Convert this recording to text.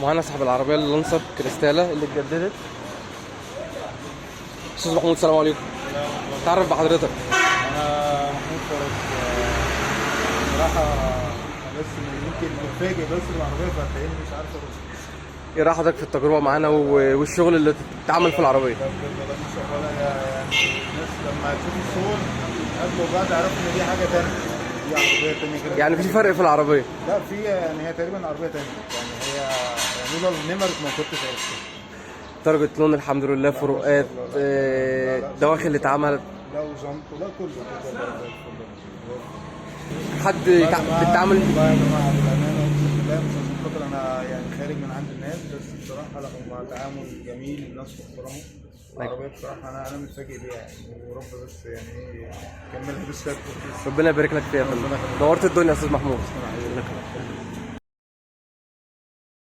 معانا صاحب العربيه اللانسر كريستالا اللي اتجددت. استاذ محمود السلام عليكم. تعرف بحضرتك؟ انا محمود فرج. بصراحه بس يمكن متفاجئ بس بالعربيه فهتلاقيني مش عارف ارد. ايه راي حضرتك في التجربه معانا والشغل اللي اتعمل في العربيه؟ ده بجد والله مش شغاله يعني. الناس لما تشوف الصور قبل وبعد عرفوا ان دي حاجه ثانيه، دي عربيه ثانيه كده. يعني في فرق في العربيه؟ لا في، يعني هي تقريبا عربيه ثانيه، يعني هي يعني لولا النمر ما كنتش عرفتها. درجه لون الحمد لله، فروقات، دواخل اللي اتعملت، لا وجنط لا كله كده زي الفل. حد بتتعامل. والله يا جماعه بالامانه اقسم بالله مش عشان خاطر انا يعني خارج من عند الناس، بس بصراحه لا هم تعامل جميل، الناس محترمه. العربيه بصراحه انا متفاجئ بيها يعني، ورب بس يعني ايه يكملها بالشكل. ربنا يبارك لك فيها يا فندم. نورت الدنيا يا استاذ محمود.